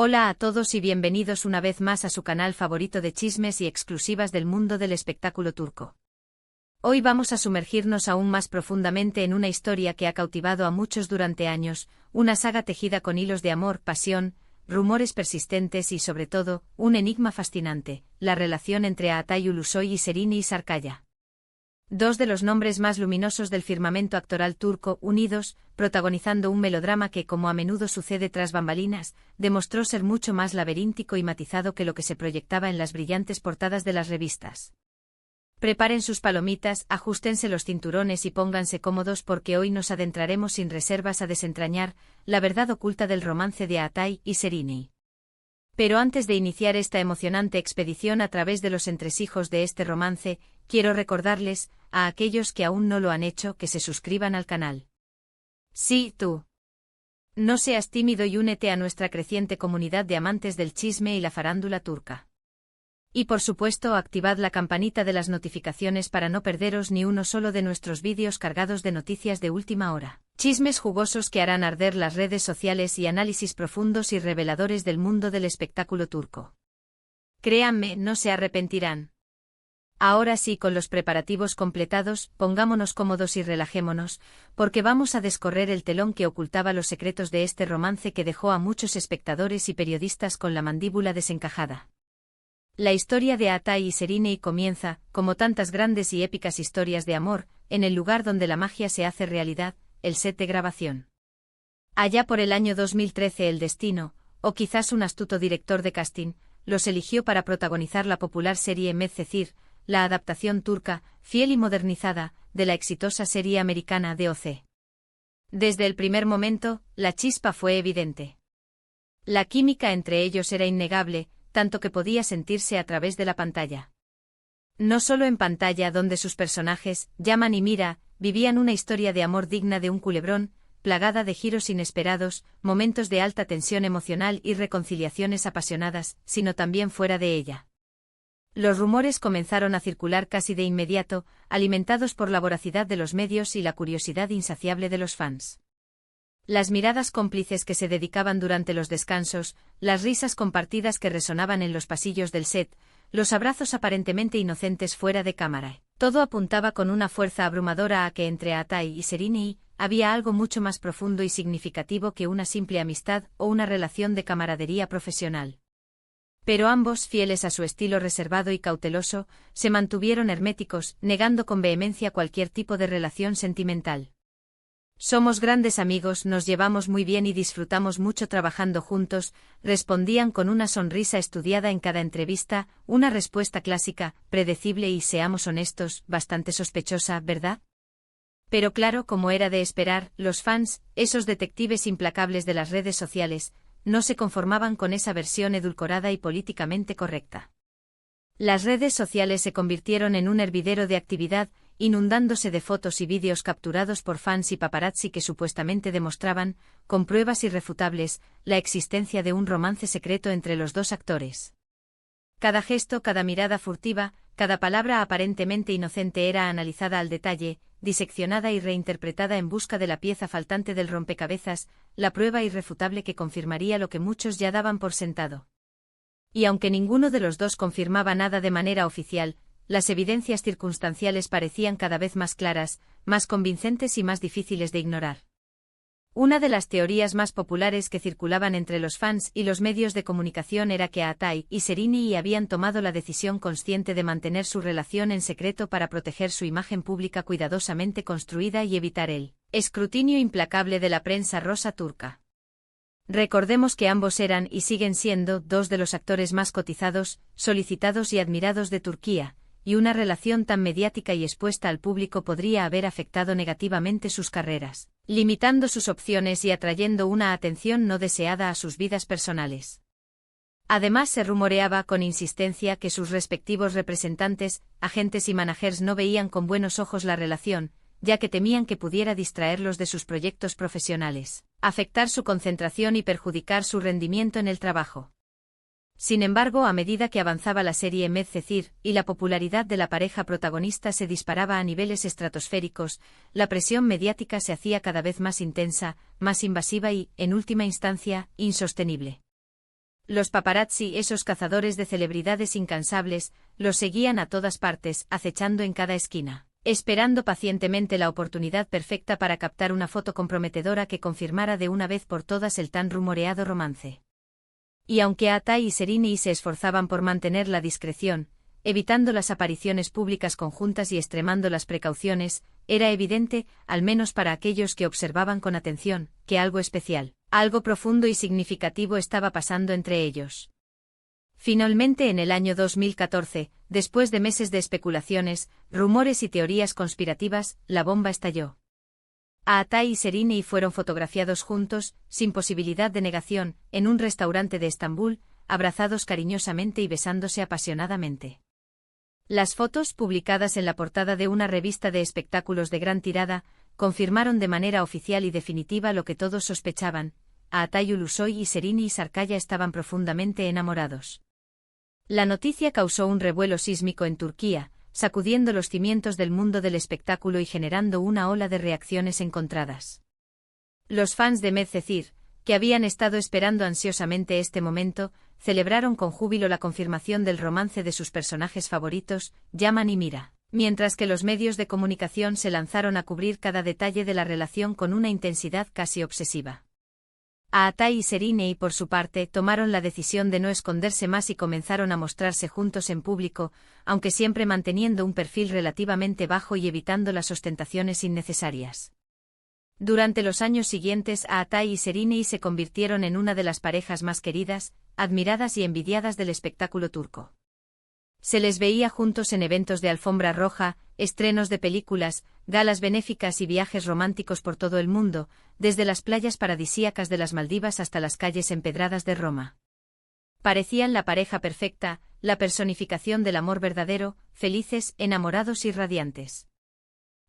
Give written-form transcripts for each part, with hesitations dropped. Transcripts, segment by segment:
Hola a todos y bienvenidos una vez más a su canal favorito de chismes y exclusivas del mundo del espectáculo turco. Hoy vamos a sumergirnos aún más profundamente en una historia que ha cautivado a muchos durante años, una saga tejida con hilos de amor, pasión, rumores persistentes y sobre todo, un enigma fascinante, la relación entre Atay Ulusoy y Serini Sarkaya. Dos de los nombres más luminosos del firmamento actoral turco, unidos, protagonizando un melodrama que, como a menudo sucede tras bambalinas, demostró ser mucho más laberíntico y matizado que lo que se proyectaba en las brillantes portadas de las revistas. Preparen sus palomitas, ajustense los cinturones y pónganse cómodos porque hoy nos adentraremos sin reservas a desentrañar la verdad oculta del romance de Atay y Serini. Pero antes de iniciar esta emocionante expedición a través de los entresijos de este romance, quiero recordarles, a aquellos que aún no lo han hecho, que se suscriban al canal. Sí, tú. No seas tímido y únete a nuestra creciente comunidad de amantes del chisme y la farándula turca. Y por supuesto, activad la campanita de las notificaciones para no perderos ni uno solo de nuestros vídeos cargados de noticias de última hora. Chismes jugosos que harán arder las redes sociales y análisis profundos y reveladores del mundo del espectáculo turco. Créanme, no se arrepentirán. Ahora sí, con los preparativos completados, pongámonos cómodos y relajémonos, porque vamos a descorrer el telón que ocultaba los secretos de este romance que dejó a muchos espectadores y periodistas con la mandíbula desencajada. La historia de Atay y Serini comienza, como tantas grandes y épicas historias de amor, en el lugar donde la magia se hace realidad, el set de grabación. Allá por el año 2013 el destino, o quizás un astuto director de casting, los eligió para protagonizar la popular serie Medcezir, la adaptación turca, fiel y modernizada, de la exitosa serie americana DOC. Desde el primer momento, la chispa fue evidente. La química entre ellos era innegable, tanto que podía sentirse a través de la pantalla. No solo en pantalla, donde sus personajes, Yaman y Mira, vivían una historia de amor digna de un culebrón, plagada de giros inesperados, momentos de alta tensión emocional y reconciliaciones apasionadas, sino también fuera de ella. Los rumores comenzaron a circular casi de inmediato, alimentados por la voracidad de los medios y la curiosidad insaciable de los fans. Las miradas cómplices que se dedicaban durante los descansos, las risas compartidas que resonaban en los pasillos del set, los abrazos aparentemente inocentes fuera de cámara. Todo apuntaba con una fuerza abrumadora a que entre Atay y Serini había algo mucho más profundo y significativo que una simple amistad o una relación de camaradería profesional. Pero ambos, fieles a su estilo reservado y cauteloso, se mantuvieron herméticos, negando con vehemencia cualquier tipo de relación sentimental. Somos grandes amigos, nos llevamos muy bien y disfrutamos mucho trabajando juntos, respondían con una sonrisa estudiada en cada entrevista, una respuesta clásica, predecible y, seamos honestos, bastante sospechosa, ¿verdad? Pero claro, como era de esperar, los fans, esos detectives implacables de las redes sociales, no se conformaban con esa versión edulcorada y políticamente correcta. Las redes sociales se convirtieron en un hervidero de actividad, inundándose de fotos y vídeos capturados por fans y paparazzi que supuestamente demostraban, con pruebas irrefutables, la existencia de un romance secreto entre los dos actores. Cada gesto, cada mirada furtiva, cada palabra aparentemente inocente era analizada al detalle, diseccionada y reinterpretada en busca de la pieza faltante del rompecabezas, la prueba irrefutable que confirmaría lo que muchos ya daban por sentado. Y aunque ninguno de los dos confirmaba nada de manera oficial, las evidencias circunstanciales parecían cada vez más claras, más convincentes y más difíciles de ignorar. Una de las teorías más populares que circulaban entre los fans y los medios de comunicación era que Atay y Serini habían tomado la decisión consciente de mantener su relación en secreto para proteger su imagen pública cuidadosamente construida y evitar el escrutinio implacable de la prensa rosa turca. Recordemos que ambos eran y siguen siendo dos de los actores más cotizados, solicitados y admirados de Turquía, y una relación tan mediática y expuesta al público podría haber afectado negativamente sus carreras, limitando sus opciones y atrayendo una atención no deseada a sus vidas personales. Además, se rumoreaba con insistencia que sus respectivos representantes, agentes y managers no veían con buenos ojos la relación, ya que temían que pudiera distraerlos de sus proyectos profesionales, afectar su concentración y perjudicar su rendimiento en el trabajo. Sin embargo, a medida que avanzaba la serie Medcezir y la popularidad de la pareja protagonista se disparaba a niveles estratosféricos, la presión mediática se hacía cada vez más intensa, más invasiva y, en última instancia, insostenible. Los paparazzi, esos cazadores de celebridades incansables, los seguían a todas partes, acechando en cada esquina, esperando pacientemente la oportunidad perfecta para captar una foto comprometedora que confirmara de una vez por todas el tan rumoreado romance. Y aunque Atai y Sereni se esforzaban por mantener la discreción, evitando las apariciones públicas conjuntas y extremando las precauciones, era evidente, al menos para aquellos que observaban con atención, que algo especial, algo profundo y significativo estaba pasando entre ellos. Finalmente, en el año 2014, después de meses de especulaciones, rumores y teorías conspirativas, la bomba estalló. Atai y Sereni fueron fotografiados juntos, sin posibilidad de negación, en un restaurante de Estambul, abrazados cariñosamente y besándose apasionadamente. Las fotos, publicadas en la portada de una revista de espectáculos de gran tirada, confirmaron de manera oficial y definitiva lo que todos sospechaban: Atai Ulusoy y Sereni Sarkaya estaban profundamente enamorados. La noticia causó un revuelo sísmico en Turquía, sacudiendo los cimientos del mundo del espectáculo y generando una ola de reacciones encontradas. Los fans de Medcezir, que habían estado esperando ansiosamente este momento, celebraron con júbilo la confirmación del romance de sus personajes favoritos, Yaman y Mira, mientras que los medios de comunicación se lanzaron a cubrir cada detalle de la relación con una intensidad casi obsesiva. Atai y Sereni, por su parte, tomaron la decisión de no esconderse más y comenzaron a mostrarse juntos en público, aunque siempre manteniendo un perfil relativamente bajo y evitando las ostentaciones innecesarias. Durante los años siguientes, Atai y Sereni se convirtieron en una de las parejas más queridas, admiradas y envidiadas del espectáculo turco. Se les veía juntos en eventos de alfombra roja, estrenos de películas, galas benéficas y viajes románticos por todo el mundo, desde las playas paradisíacas de las Maldivas hasta las calles empedradas de Roma. Parecían la pareja perfecta, la personificación del amor verdadero, felices, enamorados y radiantes.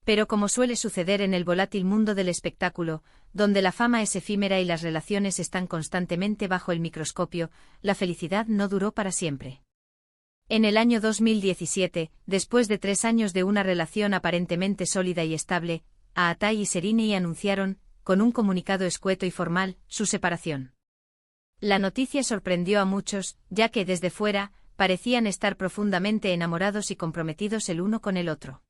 Pero como suele suceder en el volátil mundo del espectáculo, donde la fama es efímera y las relaciones están constantemente bajo el microscopio, la felicidad no duró para siempre. En el año 2017, después de 3 años de una relación aparentemente sólida y estable, Atai y Sereni anunciaron, con un comunicado escueto y formal, su separación. La noticia sorprendió a muchos, ya que desde fuera, parecían estar profundamente enamorados y comprometidos el uno con el otro.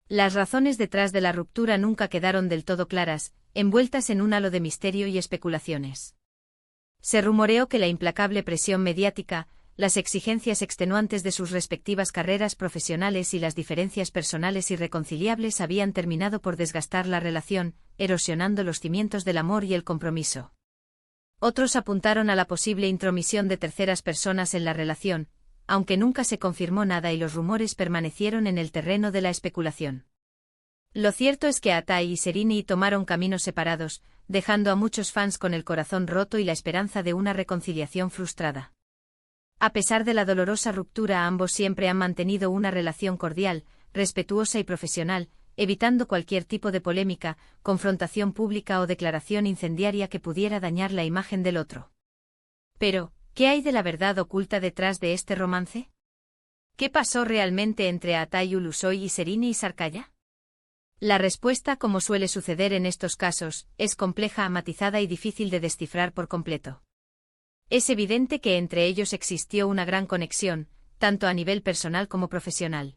Las razones detrás de la ruptura nunca quedaron del todo claras, envueltas en un halo de misterio y especulaciones. Se rumoreó que la implacable presión mediática, las exigencias extenuantes de sus respectivas carreras profesionales y las diferencias personales irreconciliables habían terminado por desgastar la relación, erosionando los cimientos del amor y el compromiso. Otros apuntaron a la posible intromisión de terceras personas en la relación, aunque nunca se confirmó nada y los rumores permanecieron en el terreno de la especulación. Lo cierto es que Atai y Sereni tomaron caminos separados, dejando a muchos fans con el corazón roto y la esperanza de una reconciliación frustrada. A pesar de la dolorosa ruptura, ambos siempre han mantenido una relación cordial, respetuosa y profesional, evitando cualquier tipo de polémica, confrontación pública o declaración incendiaria que pudiera dañar la imagen del otro. Pero, ¿qué hay de la verdad oculta detrás de este romance? ¿Qué pasó realmente entre Atai Ulusoy y Sereni Sarkaya? La respuesta, como suele suceder en estos casos, es compleja, matizada y difícil de descifrar por completo. Es evidente que entre ellos existió una gran conexión, tanto a nivel personal como profesional.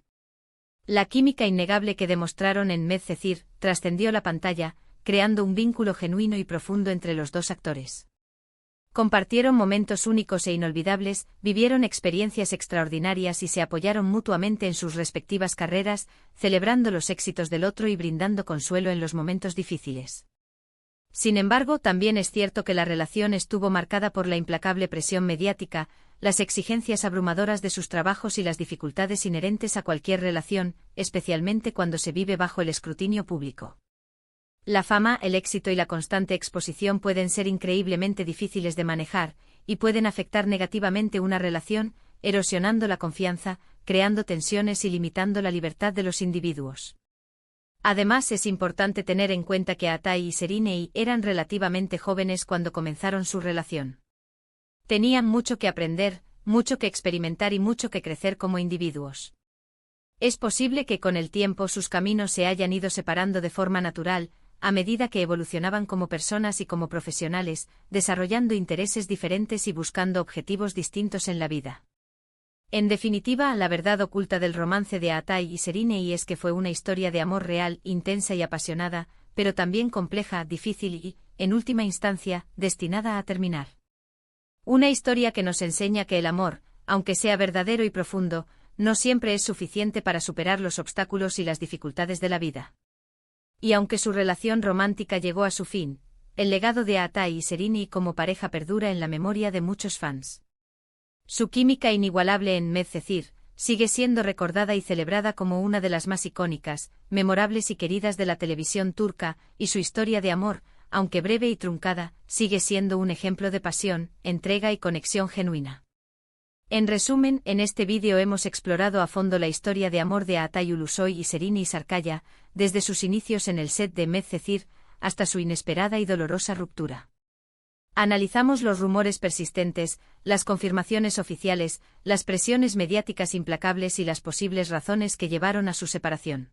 La química innegable que demostraron en Medcezir trascendió la pantalla, creando un vínculo genuino y profundo entre los dos actores. Compartieron momentos únicos e inolvidables, vivieron experiencias extraordinarias y se apoyaron mutuamente en sus respectivas carreras, celebrando los éxitos del otro y brindando consuelo en los momentos difíciles. Sin embargo, también es cierto que la relación estuvo marcada por la implacable presión mediática, las exigencias abrumadoras de sus trabajos y las dificultades inherentes a cualquier relación, especialmente cuando se vive bajo el escrutinio público. La fama, el éxito y la constante exposición pueden ser increíblemente difíciles de manejar, y pueden afectar negativamente una relación, erosionando la confianza, creando tensiones y limitando la libertad de los individuos. Además, es importante tener en cuenta que Atai y Sereni eran relativamente jóvenes cuando comenzaron su relación. Tenían mucho que aprender, mucho que experimentar y mucho que crecer como individuos. Es posible que con el tiempo sus caminos se hayan ido separando de forma natural, a medida que evolucionaban como personas y como profesionales, desarrollando intereses diferentes y buscando objetivos distintos en la vida. En definitiva, la verdad oculta del romance de Aatai y Serinei es que fue una historia de amor real, intensa y apasionada, pero también compleja, difícil y, en última instancia, destinada a terminar. Una historia que nos enseña que el amor, aunque sea verdadero y profundo, no siempre es suficiente para superar los obstáculos y las dificultades de la vida. Y aunque su relación romántica llegó a su fin, el legado de Aatai y Serinei como pareja perdura en la memoria de muchos fans. Su química inigualable en Medcezir sigue siendo recordada y celebrada como una de las más icónicas, memorables y queridas de la televisión turca, y su historia de amor, aunque breve y truncada, sigue siendo un ejemplo de pasión, entrega y conexión genuina. En resumen, en este vídeo hemos explorado a fondo la historia de amor de Aatai Ulusoy y Serinei Sarkaya, desde sus inicios en el set de Medcezir hasta su inesperada y dolorosa ruptura. Analizamos los rumores persistentes, las confirmaciones oficiales, las presiones mediáticas implacables y las posibles razones que llevaron a su separación.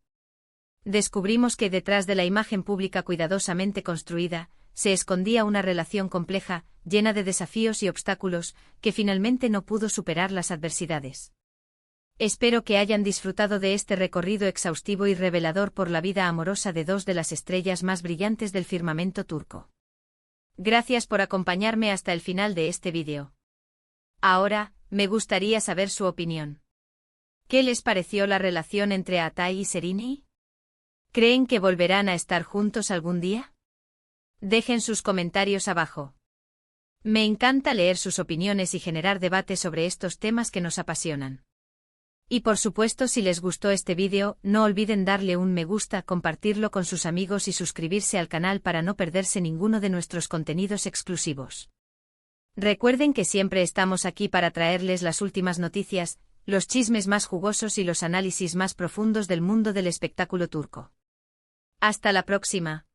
Descubrimos que detrás de la imagen pública cuidadosamente construida, se escondía una relación compleja, llena de desafíos y obstáculos, que finalmente no pudo superar las adversidades. Espero que hayan disfrutado de este recorrido exhaustivo y revelador por la vida amorosa de dos de las estrellas más brillantes del firmamento turco. Gracias por acompañarme hasta el final de este vídeo. Ahora, me gustaría saber su opinión. ¿Qué les pareció la relación entre Aatai y Serinei? ¿Creen que volverán a estar juntos algún día? Dejen sus comentarios abajo. Me encanta leer sus opiniones y generar debate sobre estos temas que nos apasionan. Y por supuesto, si les gustó este vídeo, no olviden darle un me gusta, compartirlo con sus amigos y suscribirse al canal para no perderse ninguno de nuestros contenidos exclusivos. Recuerden que siempre estamos aquí para traerles las últimas noticias, los chismes más jugosos y los análisis más profundos del mundo del espectáculo turco. Hasta la próxima.